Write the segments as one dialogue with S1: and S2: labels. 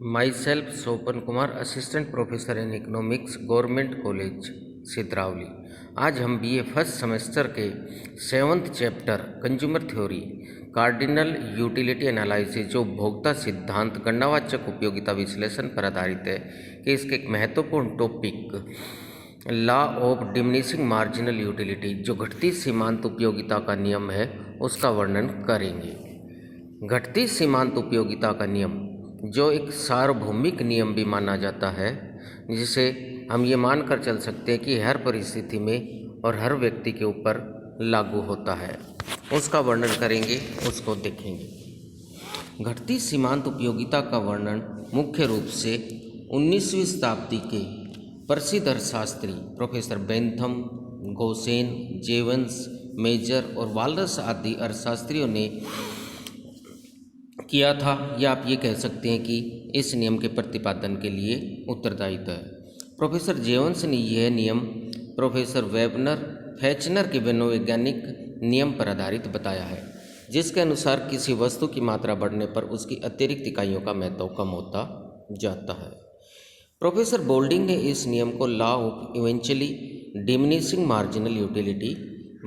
S1: My self Sopan Kumar, assistant professor in economics, government college Sidrawali. आज हम BA first semester के 7th chapter consumer theory cardinal utility analysis, जो उपभोक्ता सिद्धांत गणनावाचक उपयोगिता विश्लेषण पर आधारित है, कि इसके एक महत्वपूर्ण topic law of diminishing marginal utility, जो घटती सीमांत उपयोगिता का नियम है, उसका वर्णन करेंगे। घटती सीमांत उपयोगिता का नियम, जो एक सार्वभौमिक नियम भी माना जाता है, जिसे हम ये मानकर चल सकते हैं कि हर परिस्थिति में और हर व्यक्ति के ऊपर लागू होता है, उसका वर्णन करेंगे, उसको देखेंगे। घटती सीमांत उपयोगिता का वर्णन मुख्य रूप से 19वीं शताब्दी के प्रसिद्ध अर्थशास्त्री प्रोफेसर बेंथम, गोसेन, जेवंस, मेजर और वालरस आदि अर्थशास्त्रियों ने किया था, या आप ये कह सकते हैं कि इस नियम के प्रतिपादन के लिए उत्तरदायित्व है। प्रोफेसर जेवंस ने यह नियम प्रोफेसर वेबनर फैचनर के मनोवैज्ञानिक नियम पर आधारित बताया है, जिसके अनुसार किसी वस्तु की मात्रा बढ़ने पर उसकी अतिरिक्त इकाइयों का महत्व कम होता जाता है। प्रोफेसर बोल्डिंग ने इस नियम को law of eventually diminishing marginal utility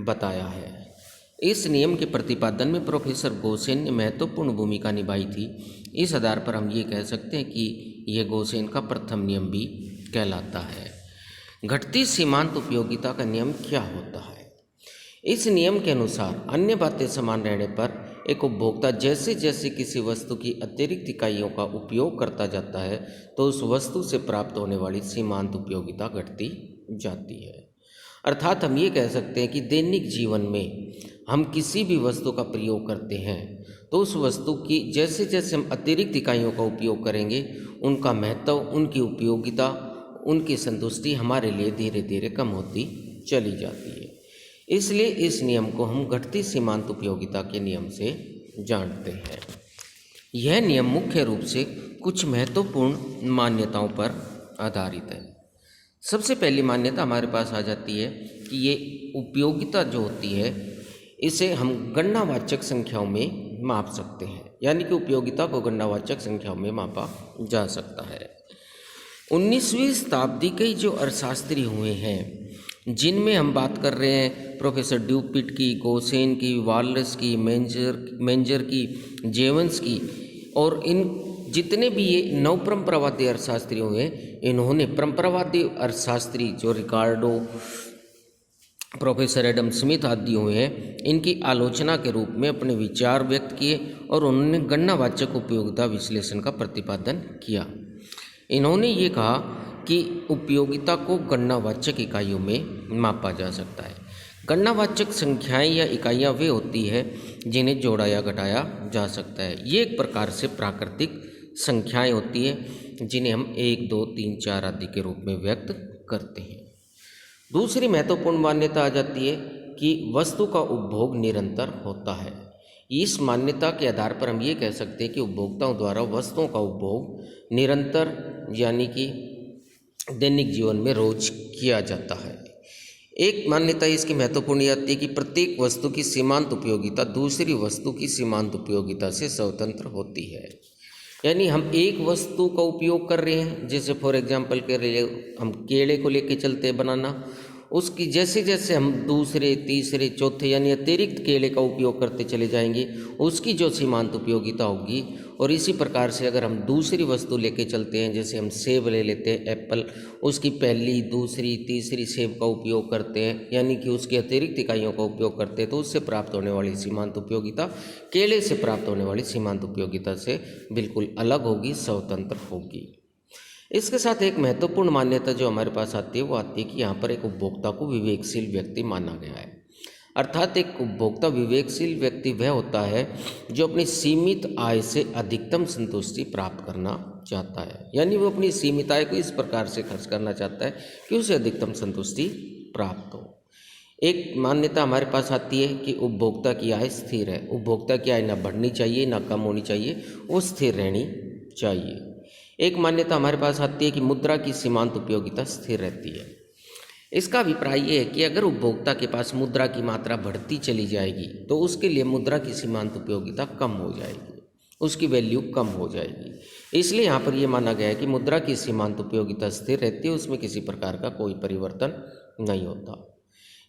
S1: बताया है। इस नियम के प्रतिपादन में प्रोफेसर गोसेन ने महत्वपूर्ण भूमिका निभाई थी। इस आधार पर हम ये कह सकते हैं कि यह गोसेन का प्रथम नियम भी कहलाता है। घटती सीमांत उपयोगिता का नियम क्या होता है? इस नियम के अनुसार अन्य बातें समान रहने पर एक उपभोक्ता जैसे जैसे किसी वस्तु की अतिरिक्त इकाइयों का उपयोग करता जाता है, तो उस वस्तु से प्राप्त होने वाली सीमांत उपयोगिता घटती जाती है। अर्थात हम ये कह सकते हैं कि दैनिक जीवन में हम किसी भी वस्तु का प्रयोग करते हैं, तो उस वस्तु की जैसे जैसे हम अतिरिक्त इकाइयों का उपयोग करेंगे, उनका महत्व, उनकी उपयोगिता, उनकी संतुष्टि हमारे लिए धीरे धीरे कम होती चली जाती है। इसलिए इस नियम को हम घटती सीमांत उपयोगिता के नियम से जानते हैं। यह नियम मुख्य रूप से कुछ महत्वपूर्ण मान्यताओं पर आधारित है। सबसे पहली मान्यता हमारे पास आ जाती है कि ये उपयोगिता जो होती है, इसे हम गणनावाचक संख्याओं में माप सकते हैं, यानी कि उपयोगिता को गणनावाचक संख्याओं में मापा जा सकता है। 19वीं शताब्दी के जो अर्थशास्त्री हुए हैं, जिनमें हम बात कर रहे हैं प्रोफेसर ड्यूपिट की, गोसेन की, वालरस की, मेंजर की, जेवंस की, और इन जितने भी ये नव परंपरावादी अर्थशास्त्री हुए, इन्होंने परंपरावादी अर्थशास्त्री जो रिकार्डो, प्रोफेसर एडम स्मिथ आदि हुए हैं, इनकी आलोचना के रूप में अपने विचार व्यक्त किए और उन्होंने गणनावाचक उपयोगिता विश्लेषण का प्रतिपादन किया। इन्होंने ये कहा कि उपयोगिता को गणनावाचक इकाइयों में मापा जा सकता है। गणनावाचक संख्याएं या इकाइयाँ वे होती है जिन्हें जोड़ा या घटाया जा सकता है। ये एक प्रकार से प्राकृतिक संख्याएं होती है जिन्हें हम 1, 2, 3, 4 आदि के रूप में व्यक्त करते हैं। दूसरी महत्वपूर्ण मान्यता आ जाती है कि वस्तु का उपभोग निरंतर होता है। इस मान्यता के आधार पर हम ये कह सकते हैं कि उपभोक्ताओं द्वारा वस्तुओं का उपभोग निरंतर, यानी कि दैनिक जीवन में रोज किया जाता है। एक मान्यता इसकी महत्वपूर्ण आती है कि प्रत्येक वस्तु की सीमांत उपयोगिता दूसरी वस्तु की सीमांत उपयोगिता से स्वतंत्र होती है। यानी हम एक वस्तु का उपयोग कर रहे हैं, जैसे फॉर एग्जांपल के लिए हम केले को लेके चलते हैं बनाना, उसकी जैसे जैसे हम दूसरे, तीसरे, चौथे यानी अतिरिक्त केले का उपयोग करते चले जाएंगे, उसकी जो सीमांत उपयोगिता होगी। और इसी प्रकार से अगर हम दूसरी वस्तु लेके चलते हैं, जैसे हम सेब ले लेते हैं, एप्पल, उसकी पहली, दूसरी, तीसरी सेब का उपयोग करते हैं, यानी कि उसकी अतिरिक्त इकाइयों का उपयोग करते हैं, तो उससे प्राप्त होने वाली सीमांत उपयोगिता केले से प्राप्त होने वाली सीमांत उपयोगिता से बिल्कुल अलग होगी, स्वतंत्र होगी। इसके साथ एक महत्वपूर्ण मान्यता जो हमारे पास आती है, वो आती है कि यहाँ पर एक उपभोक्ता को विवेकशील व्यक्ति माना गया है। अर्थात एक उपभोक्ता विवेकशील व्यक्ति वह होता है जो अपनी सीमित आय से अधिकतम संतुष्टि प्राप्त करना चाहता है, यानी वो अपनी सीमित आय को इस प्रकार से खर्च करना चाहता है कि उसे अधिकतम संतुष्टि प्राप्त हो। एक मान्यता हमारे पास आती है कि उपभोक्ता की आय स्थिर है। उपभोक्ता की आय ना बढ़नी चाहिए ना कम होनी चाहिए, वो स्थिर रहनी चाहिए। एक मान्यता हमारे पास आती है कि मुद्रा की सीमांत उपयोगिता स्थिर रहती है। इसका अभिप्राय ये है कि अगर उपभोक्ता के पास मुद्रा की मात्रा बढ़ती चली जाएगी, तो उसके लिए मुद्रा की सीमांत उपयोगिता कम हो जाएगी। उसकी वैल्यू कम हो जाएगी। इसलिए यहाँ पर ये माना गया है कि मुद्रा की सीमांत उपयोगिता स्थिर रहती है, उसमें किसी प्रकार का कोई परिवर्तन नहीं होता।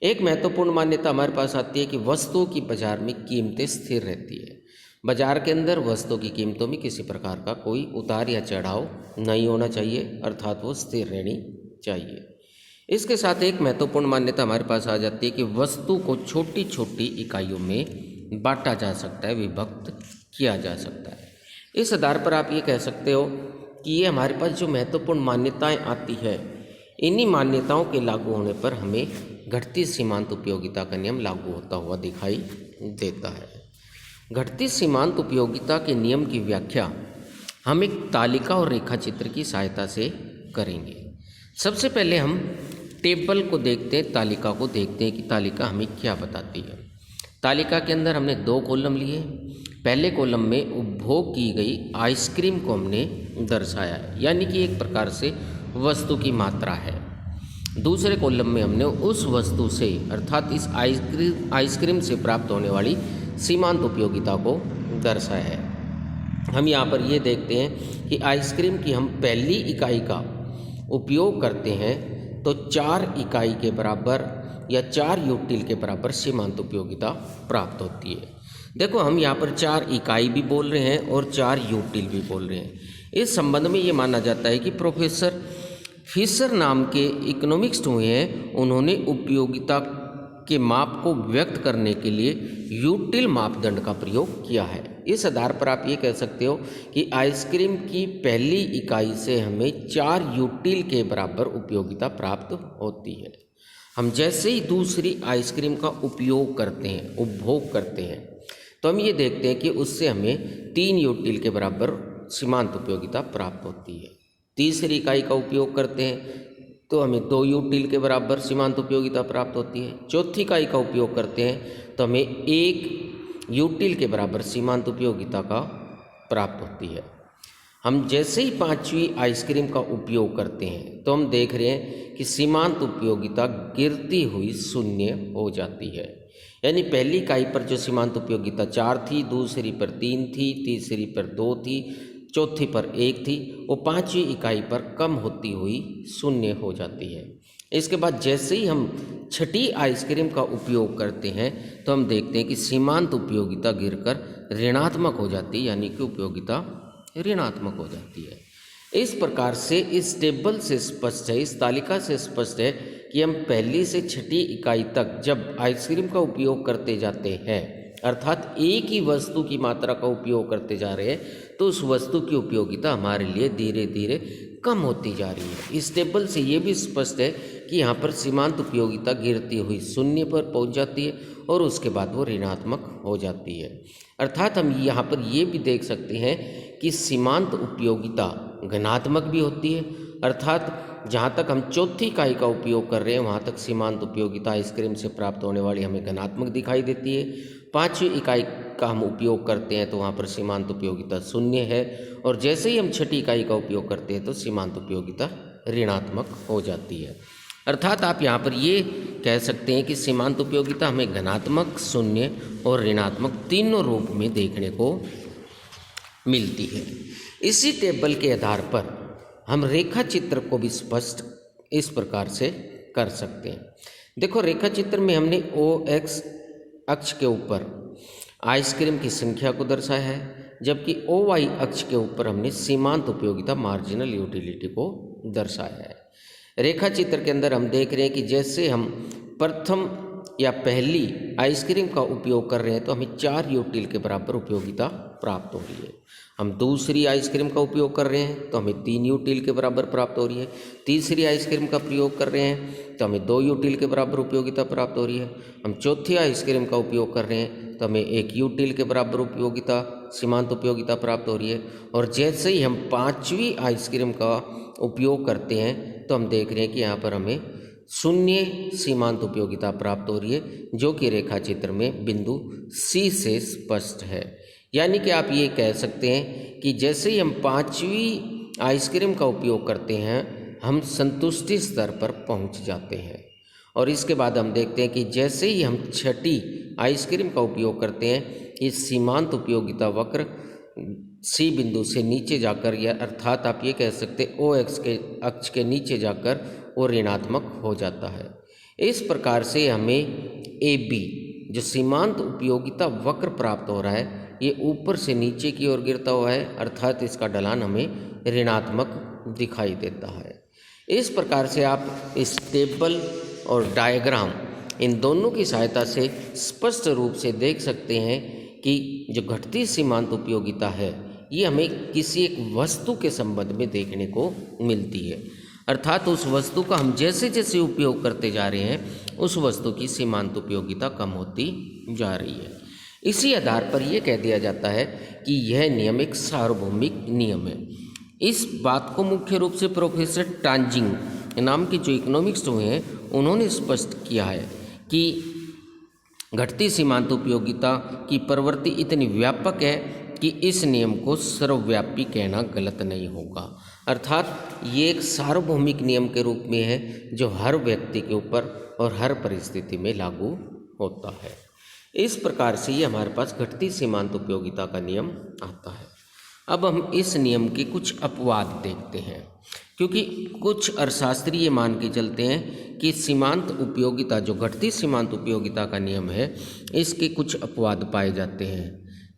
S1: एक महत्वपूर्ण मान्यता हमारे पास आती है कि वस्तुओं की बाजार में कीमतें स्थिर रहती है। बाजार के अंदर वस्तुओं की कीमतों में किसी प्रकार का कोई उतार या चढ़ाव नहीं होना चाहिए, अर्थात वो स्थिर रहनी चाहिए। इसके साथ एक महत्वपूर्ण मान्यता हमारे पास आ जाती है कि वस्तु को छोटी छोटी इकाइयों में बांटा जा सकता है, विभक्त किया जा सकता है। इस आधार पर आप ये कह सकते हो कि ये हमारे पास जो महत्वपूर्ण मान्यताएं आती है, इन्हीं मान्यताओं के लागू होने पर हमें घटती सीमांत उपयोगिता का नियम लागू होता हुआ दिखाई देता है। घटती सीमांत उपयोगिता के नियम की व्याख्या हम एक तालिका और रेखा चित्र की सहायता से करेंगे। सबसे पहले हम टेबल को देखते हैं, तालिका को देखते हैं कि तालिका हमें क्या बताती है। तालिका के अंदर हमने 2 कॉलम लिए। पहले कॉलम में उपभोग की गई आइसक्रीम को हमने दर्शाया है, यानी कि एक प्रकार से वस्तु की मात्रा है। दूसरे कॉलम में हमने उस वस्तु से अर्थात इस आइसक्रीम से प्राप्त होने वाली सीमांत उपयोगिता को दर्शाया है। हम यहाँ पर ये देखते हैं कि आइसक्रीम की हम पहली इकाई का उपयोग करते हैं तो 4 इकाई के बराबर या 4 यूटिल के बराबर सीमांत उपयोगिता प्राप्त होती है। देखो, हम यहाँ पर 4 इकाई भी बोल रहे हैं और 4 यूटिल भी बोल रहे हैं। इस संबंध में ये माना जाता है कि प्रोफेसर फिशर नाम के इकोनॉमिक्स हुए हैं, उन्होंने उपयोगिता के माप को व्यक्त करने के लिए यूटिल मापदंड का प्रयोग किया है। इस आधार पर आप ये कह सकते हो कि आइसक्रीम की पहली इकाई से हमें 4 यूटिल के बराबर उपयोगिता प्राप्त होती है। हम जैसे ही दूसरी आइसक्रीम का उपयोग करते हैं, उपभोग करते हैं, तो हम ये देखते हैं कि उससे हमें 3 यूटिल के बराबर सीमांत उपयोगिता प्राप्त होती है। तीसरी इकाई का उपयोग करते हैं तो हमें 2 यूटिल के बराबर सीमांत उपयोगिता प्राप्त होती है। चौथी इकाई का उपयोग करते हैं तो हमें 1 यूटिल के बराबर सीमांत उपयोगिता का प्राप्त होती है। हम जैसे ही 5वीं आइसक्रीम का उपयोग करते हैं तो हम देख रहे हैं कि सीमांत उपयोगिता गिरती हुई 0 हो जाती है। यानी पहली इकाई पर जो सीमांत उपयोगिता 4 थी, दूसरी पर 3 थी, तीसरी पर 2 थी, चौथी पर 1 थी, वो 5वीं इकाई पर कम होती हुई 0 हो जाती है। इसके बाद जैसे ही हम 6ठी आइसक्रीम का उपयोग करते हैं तो हम देखते हैं कि सीमांत उपयोगिता गिरकर ऋणात्मक हो जाती है, यानी कि उपयोगिता ऋणात्मक हो जाती है। इस प्रकार से इस टेबल से स्पष्ट है, इस तालिका से स्पष्ट है कि हम पहली से 6ठी इकाई तक जब आइसक्रीम का उपयोग करते जाते हैं, अर्थात एक ही वस्तु की मात्रा का उपयोग करते जा रहे हैं, तो उस वस्तु की उपयोगिता हमारे लिए धीरे धीरे कम होती जा रही है। इस टेबल से ये भी स्पष्ट है कि यहाँ पर सीमांत उपयोगिता गिरती हुई 0 पर पहुँच जाती है और उसके बाद वो ऋणात्मक हो जाती है। अर्थात हम यहाँ पर ये भी देख सकते हैं कि सीमांत उपयोगिता घनात्मक भी होती है, अर्थात जहाँ तक हम चौथी इकाई का उपयोग कर रहे हैं वहाँ तक सीमांत उपयोगिता आइसक्रीम से प्राप्त होने वाली हमें घनात्मक दिखाई देती है। 5वीं इकाई का हम उपयोग करते हैं तो वहाँ पर सीमांत उपयोगिता 0 है, और जैसे ही हम 6ठी इकाई का उपयोग करते हैं तो सीमांत उपयोगिता ऋणात्मक हो जाती है। अर्थात आप यहाँ पर ये कह सकते हैं कि सीमांत उपयोगिता हमें धनात्मक, 0 और ऋणात्मक तीनों रूप में देखने को मिलती है। इसी टेबल के आधार पर हम रेखा चित्र को भी स्पष्ट इस प्रकार से कर सकते हैं। देखो, रेखा चित्र में हमने OX अक्ष के ऊपर आइसक्रीम की संख्या को दर्शाया है, जबकि OY अक्ष के ऊपर हमने सीमांत उपयोगिता मार्जिनल यूटिलिटी को दर्शाया है। रेखा चित्र के अंदर हम देख रहे हैं कि जैसे हम प्रथम या पहली आइसक्रीम का उपयोग कर रहे हैं तो हमें 4 यूटिल के बराबर उपयोगिता प्राप्त हो रही है। हम दूसरी आइसक्रीम का उपयोग कर रहे हैं तो हमें 3 यूटिल के बराबर प्राप्त हो रही है। तीसरी आइसक्रीम का प्रयोग कर रहे हैं तो हमें 2 यूटिल के बराबर उपयोगिता प्राप्त हो रही है। हम चौथी आइसक्रीम का उपयोग कर रहे हैं तो हमें 1 यूटिल के बराबर उपयोगिता, सीमांत उपयोगिता प्राप्त हो रही है। और जैसे ही हम 5वीं आइसक्रीम का उपयोग करते हैं तो हम देख रहे हैं कि यहाँ पर हमें 0 सीमांत उपयोगिता प्राप्त हो रही है, जो कि रेखा चित्र में बिंदु C से स्पष्ट है। यानी कि आप ये कह सकते हैं कि जैसे ही हम 5वीं आइसक्रीम का उपयोग करते हैं हम संतुष्टि स्तर पर पहुंच जाते हैं, और इसके बाद हम देखते हैं कि जैसे ही हम 6ठी आइसक्रीम का उपयोग करते हैं इस सीमांत उपयोगिता वक्र सी बिंदु से नीचे जाकर, या अर्थात आप ये कह सकते ओ एक्स के अक्ष के नीचे जाकर वो ऋणात्मक हो जाता है। इस प्रकार से हमें ए बी जो सीमांत उपयोगिता वक्र प्राप्त हो रहा है, ये ऊपर से नीचे की ओर गिरता हुआ है, अर्थात इसका ढलान हमें ऋणात्मक दिखाई देता है। इस प्रकार से आप इस टेबल और डायग्राम इन दोनों की सहायता से स्पष्ट रूप से देख सकते हैं कि जो घटती सीमांत उपयोगिता है ये हमें किसी एक वस्तु के संबंध में देखने को मिलती है, अर्थात उस वस्तु का हम जैसे जैसे उपयोग करते जा रहे हैं उस वस्तु की सीमांत उपयोगिता कम होती जा रही है। इसी आधार पर यह कह दिया जाता है कि यह नियम एक सार्वभौमिक नियम है। इस बात को मुख्य रूप से प्रोफेसर टांजिंग नाम के जो इकोनॉमिक्स हुए हैं उन्होंने स्पष्ट किया है कि घटती सीमांत उपयोगिता की प्रवृत्ति इतनी व्यापक है कि इस नियम को सर्वव्यापी कहना गलत नहीं होगा, अर्थात ये एक सार्वभौमिक नियम के रूप में है जो हर व्यक्ति के ऊपर और हर परिस्थिति में लागू होता है। इस प्रकार से ये हमारे पास घटती सीमांत उपयोगिता का नियम आता है। अब हम इस नियम के कुछ अपवाद देखते हैं, क्योंकि कुछ अर्थशास्त्री ये मान के चलते हैं कि सीमांत उपयोगिता जो घटती सीमांत उपयोगिता का नियम है इसके कुछ अपवाद पाए जाते हैं,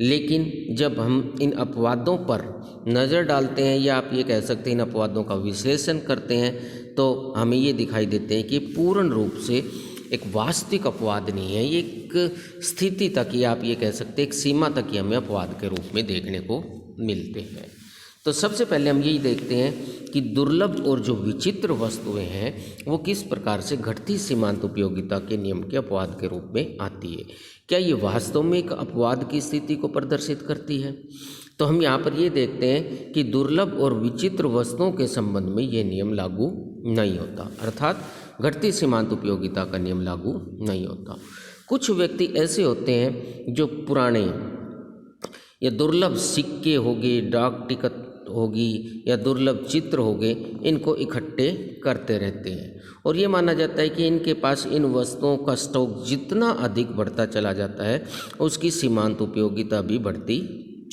S1: लेकिन जब हम इन अपवादों पर नज़र डालते हैं या आप ये कह सकते हैं इन अपवादों का विश्लेषण करते हैं तो हमें ये दिखाई देते हैं कि पूर्ण रूप से एक वास्तविक अपवाद नहीं है, ये एक स्थिति तक ही आप ये कह सकते हैं एक सीमा तक ही हमें अपवाद के रूप में देखने को मिलते हैं। तो सबसे पहले हम यही देखते हैं कि दुर्लभ और जो विचित्र वस्तुएं हैं वो किस प्रकार से घटती सीमांत उपयोगिता के नियम के अपवाद के रूप में आती है। क्या ये वास्तव में एक अपवाद की स्थिति को प्रदर्शित करती है? तो हम यहाँ पर ये देखते हैं कि दुर्लभ और विचित्र वस्तुओं के संबंध में ये नियम लागू नहीं होता, अर्थात घटती सीमांत उपयोगिता का नियम लागू नहीं होता। कुछ व्यक्ति ऐसे होते हैं जो पुराने या दुर्लभ सिक्के हो गए, डाक टिकट होगी या दुर्लभ चित्र हो गए, इनको इकट्ठे करते रहते हैं और ये माना जाता है कि इनके पास इन वस्तुओं का स्टॉक जितना अधिक बढ़ता चला जाता है उसकी सीमांत उपयोगिता भी बढ़ती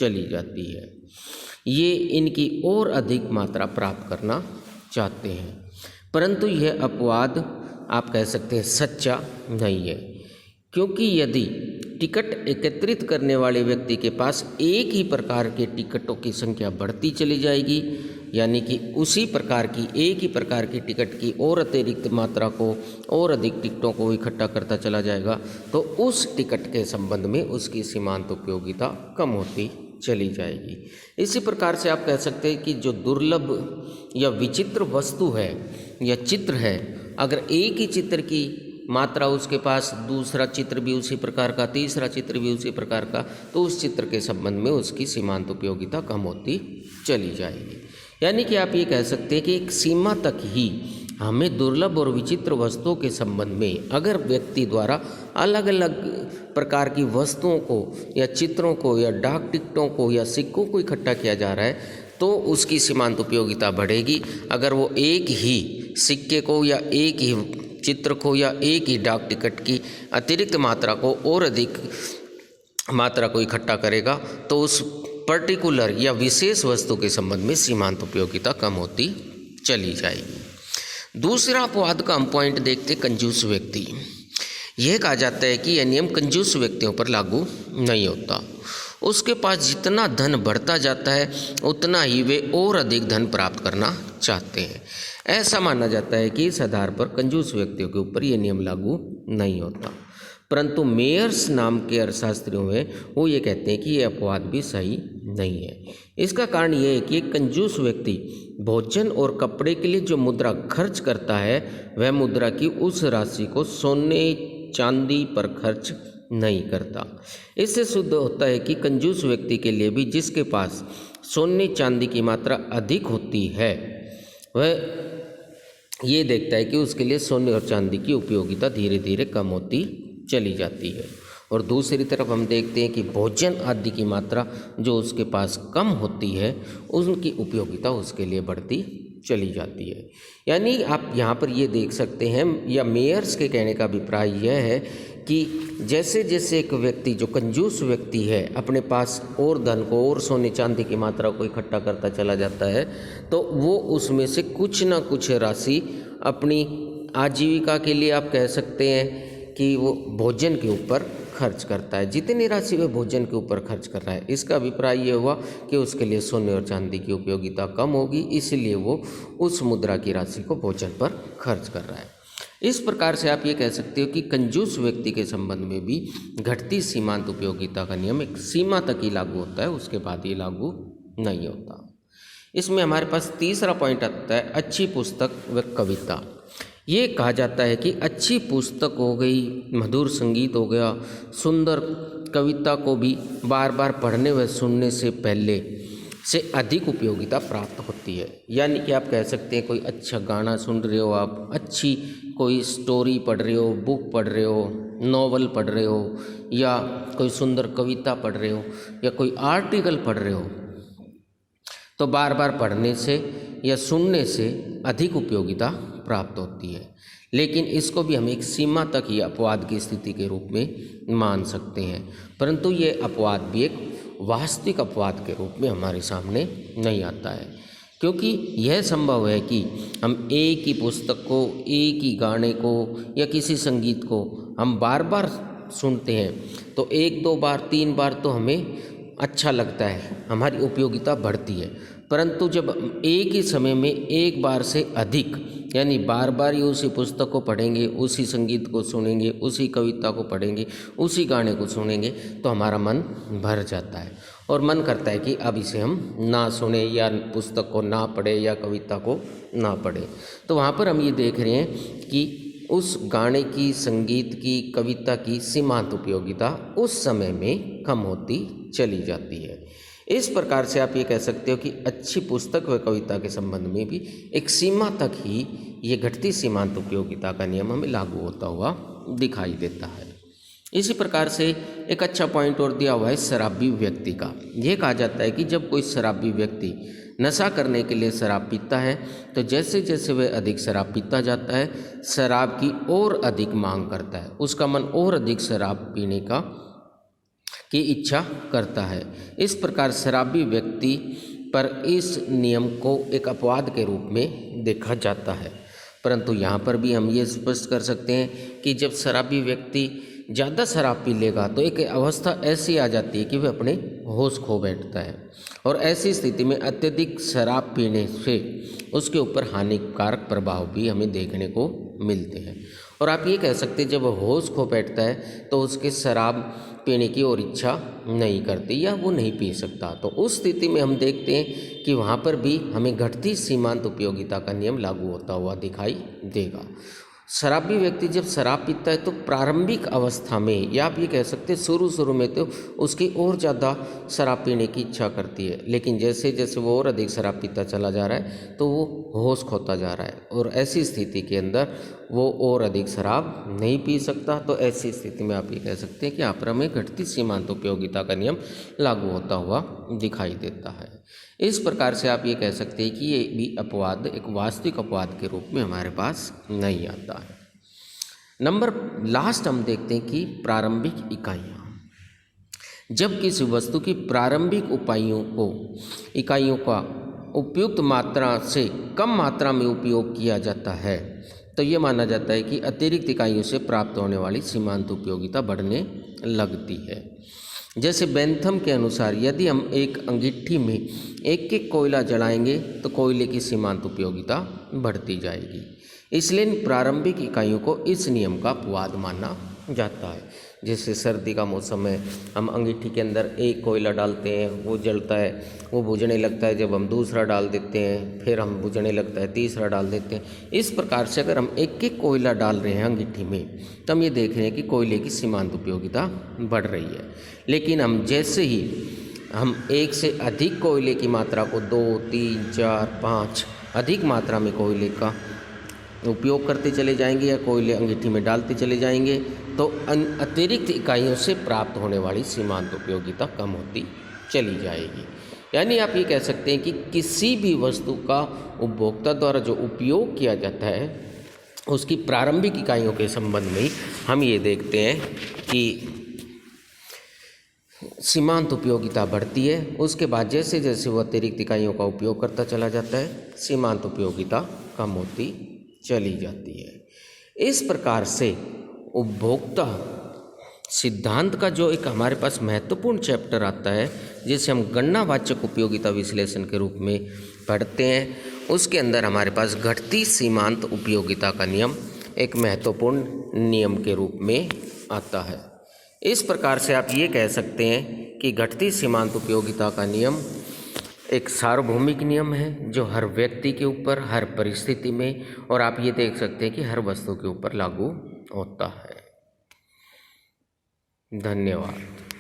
S1: चली जाती है। ये इनकी और अधिक मात्रा प्राप्त करना चाहते हैं, परंतु यह अपवाद आप कह सकते हैं सच्चा नहीं है, क्योंकि यदि टिकट एकत्रित करने वाले व्यक्ति के पास एक ही प्रकार के टिकटों की संख्या बढ़ती चली जाएगी, यानी कि उसी प्रकार की एक ही प्रकार की टिकट की और अतिरिक्त मात्रा को और अधिक टिकटों को इकट्ठा करता चला जाएगा, तो उस टिकट के संबंध में उसकी सीमांत उपयोगिता कम होती चली जाएगी। इसी प्रकार से आप कह सकते हैं कि जो दुर्लभ या विचित्र वस्तु है या चित्र है, अगर एक ही चित्र की मात्रा उसके पास, दूसरा चित्र भी उसी प्रकार का, तीसरा चित्र भी उसी प्रकार का, तो उस चित्र के संबंध में उसकी सीमांत उपयोगिता कम होती चली जाएगी। यानी कि आप ये कह सकते हैं कि एक सीमा तक ही हमें दुर्लभ और विचित्र वस्तुओं के संबंध में अगर व्यक्ति द्वारा अलग अलग प्रकार की वस्तुओं को या चित्रों को या डाक टिकटों को या सिक्कों को इकट्ठा किया जा रहा है तो उसकी सीमांत उपयोगिता बढ़ेगी। अगर वो एक ही सिक्के को या एक ही चित्र को या एक ही डाक टिकट की अतिरिक्त मात्रा को और अधिक मात्रा को इकट्ठा करेगा तो उस पर्टिकुलर या विशेष वस्तु के संबंध में सीमांत उपयोगिता कम होती चली जाएगी। दूसरा अपवाद का हम पॉइंट देखते कंजूस व्यक्ति। यह कहा जाता है कि यह नियम कंजूस व्यक्तियों पर लागू नहीं होता। उसके पास जितना धन बढ़ता जाता है उतना ही वे और अधिक धन प्राप्त करना चाहते हैं। ऐसा माना जाता है कि इस आधार पर कंजूस व्यक्तियों के ऊपर यह नियम लागू नहीं होता, परंतु मेयर्स नाम के अर्थशास्त्रियों में वो ये कहते हैं कि ये अपवाद भी सही नहीं है। इसका कारण ये है कि एक कंजूस व्यक्ति भोजन और कपड़े के लिए जो मुद्रा खर्च करता है वह मुद्रा की उस राशि को सोने चांदी पर खर्च नहीं करता। इससे सिद्ध होता है कि कंजूस व्यक्ति के लिए भी जिसके पास सोने चांदी की मात्रा अधिक होती है वह ये देखता है कि उसके लिए सोने और चांदी की उपयोगिता धीरे धीरे कम होती चली जाती है, और दूसरी तरफ हम देखते हैं कि भोजन आदि की मात्रा जो उसके पास कम होती है उनकी उपयोगिता उसके लिए बढ़ती चली जाती है। यानी आप यहाँ पर ये देख सकते हैं या मेयर्स के कहने का अभिप्राय यह है कि जैसे जैसे एक व्यक्ति जो कंजूस व्यक्ति है अपने पास और धन को और सोने चांदी की मात्रा को इकट्ठा करता चला जाता है, तो वो उसमें से कुछ ना कुछ राशि अपनी आजीविका के लिए आप कह सकते हैं कि वो भोजन के ऊपर खर्च करता है। जितनी राशि वह भोजन के ऊपर खर्च कर रहा है, इसका अभिप्राय ये हुआ कि उसके लिए सोने और चांदी की उपयोगिता कम होगी, इसलिए वो उस मुद्रा की राशि को भोजन पर खर्च कर रहा है। इस प्रकार से आप ये कह सकते हो कि कंजूस व्यक्ति के संबंध में भी घटती सीमांत उपयोगिता का नियम एक सीमा तक ही लागू होता है, उसके बाद ये लागू नहीं होता। इसमें हमारे पास तीसरा पॉइंट आता है अच्छी पुस्तक व कविता। ये कहा जाता है कि अच्छी पुस्तक हो गई, मधुर संगीत हो गया, सुंदर कविता को भी बार बार पढ़ने व सुनने से पहले से अधिक उपयोगिता प्राप्त होती है। यानी कि आप कह सकते हैं कोई अच्छा गाना सुन रहे हो, आप अच्छी कोई स्टोरी पढ़ रहे हो, बुक पढ़ रहे हो, नॉवल पढ़ रहे हो, या कोई सुंदर कविता पढ़ रहे हो, या कोई आर्टिकल पढ़ रहे हो, तो बार बार पढ़ने से या सुनने से अधिक उपयोगिता प्राप्त होती है। लेकिन इसको भी हम एक सीमा तक ही अपवाद की स्थिति के रूप में मान सकते हैं, परंतु ये अपवाद भी एक वास्तविक अपवाद के रूप में हमारे सामने नहीं आता है, क्योंकि यह संभव है कि हम एक ही पुस्तक को, एक ही गाने को या किसी संगीत को हम बार बार सुनते हैं तो 1, 2 बार, 3 बार तो हमें अच्छा लगता है, हमारी उपयोगिता बढ़ती है। परंतु जब एक ही समय में एक बार से अधिक, यानी बार बार ही उसी पुस्तक को पढ़ेंगे, उसी संगीत को सुनेंगे, उसी कविता को पढ़ेंगे, उसी गाने को सुनेंगे, तो हमारा मन भर जाता है और मन करता है कि अब इसे हम ना सुने या पुस्तक को ना पढ़े या कविता को ना पढ़े। तो वहाँ पर हम ये देख रहे हैं कि उस गाने की, संगीत की, कविता की सीमांत उपयोगिता उस समय में कम होती चली जाती है। इस प्रकार से आप ये कह सकते हो कि अच्छी पुस्तक व कविता के संबंध में भी एक सीमा तक ही ये घटती सीमांत उपयोगिता का नियम हमें लागू होता हुआ दिखाई देता है। इसी प्रकार से एक अच्छा पॉइंट और दिया हुआ है शराबी व्यक्ति का। ये कहा जाता है कि जब कोई शराबी व्यक्ति नशा करने के लिए शराब पीता है तो जैसे जैसे वह अधिक शराब पीता जाता है, शराब की और अधिक मांग करता है, उसका मन और अधिक शराब पीने की इच्छा करता है। इस प्रकार शराबी व्यक्ति पर इस नियम को एक अपवाद के रूप में देखा जाता है। परंतु यहाँ पर भी हम ये स्पष्ट कर सकते हैं कि जब शराबी व्यक्ति ज़्यादा शराब पी लेगा तो एक अवस्था ऐसी आ जाती है कि वह अपने होश खो बैठता है, और ऐसी स्थिति में अत्यधिक शराब पीने से उसके ऊपर हानिकारक प्रभाव भी हमें देखने को मिलते हैं। और आप ये कह सकते हैं जब होश खो बैठता है तो उसके शराब पीने की और इच्छा नहीं करती या वो नहीं पी सकता। तो उस स्थिति में हम देखते हैं कि वहाँ पर भी हमें घटती सीमांत उपयोगिता का नियम लागू होता हुआ दिखाई देगा। शराबी व्यक्ति जब शराब पीता है तो प्रारंभिक अवस्था में, या आप ये कह सकते हैं शुरू में तो उसकी और ज़्यादा शराब पीने की इच्छा करती है, लेकिन जैसे जैसे वो और अधिक शराब पीता चला जा रहा है तो वो होश खोता जा रहा है, और ऐसी स्थिति के अंदर वो और अधिक शराब नहीं पी सकता। तो ऐसी स्थिति में आप ये कह सकते हैं कि यहाँ पर हमें घटती सीमांत उपयोगिता का नियम लागू होता हुआ दिखाई देता है। इस प्रकार से आप ये कह सकते हैं कि ये भी अपवाद एक वास्तविक अपवाद के रूप में हमारे पास नहीं आता है। नंबर लास्ट हम देखते हैं कि प्रारंभिक इकाइयाँ। जब किसी वस्तु की प्रारंभिक इकाइयों का उपयुक्त मात्रा से कम मात्रा में उपयोग किया जाता है तो ये माना जाता है कि अतिरिक्त इकाइयों से प्राप्त होने वाली सीमांत उपयोगिता बढ़ने लगती है। जैसे बेंथम के अनुसार यदि हम एक अंगीठी में एक कोयला जलाएंगे तो कोयले की सीमांत उपयोगिता बढ़ती जाएगी। इसलिए इन प्रारंभिक इकाइयों को इस नियम का अपवाद माना जाता है। जैसे सर्दी का मौसम है, हम अंगीठी के अंदर एक कोयला डालते हैं, वो जलता है, वो बुझने लगता है, जब हम दूसरा डाल देते हैं फिर हम बुझने लगता है, तीसरा डाल देते हैं। इस प्रकार से अगर हम एक कोयला डाल रहे हैं अंगीठी में तो हम ये देख रहे हैं कि कोयले की सीमांत उपयोगिता बढ़ रही है। लेकिन हम जैसे ही हम एक से अधिक कोयले की मात्रा को 2, 3, 4, 5 अधिक मात्रा में कोयले का उपयोग करते चले जाएंगे या कोयले अंगीठी में डालते चले जाएंगे तो अतिरिक्त इकाइयों से प्राप्त होने वाली सीमांत उपयोगिता कम होती चली जाएगी। यानी आप ये कह सकते हैं कि किसी भी वस्तु का उपभोक्ता द्वारा जो उपयोग किया जाता है उसकी प्रारंभिक इकाइयों के संबंध में हम ये देखते हैं कि सीमांत उपयोगिता बढ़ती है, उसके बाद जैसे जैसे वो अतिरिक्त इकाइयों का उपयोग करता चला जाता है सीमांत उपयोगिता कम होती चली जाती है। इस प्रकार से उपभोक्ता सिद्धांत का जो एक हमारे पास महत्वपूर्ण चैप्टर आता है जिसे हम गणनावाचक उपयोगिता विश्लेषण के रूप में पढ़ते हैं, उसके अंदर हमारे पास घटती सीमांत उपयोगिता का नियम एक महत्वपूर्ण नियम के रूप में आता है। इस प्रकार से आप ये कह सकते हैं कि घटती सीमांत उपयोगिता का नियम एक सार्वभौमिक नियम है जो हर व्यक्ति के ऊपर, हर परिस्थिति में, और आप ये देख सकते हैं कि हर वस्तु के ऊपर लागू होता है। धन्यवाद।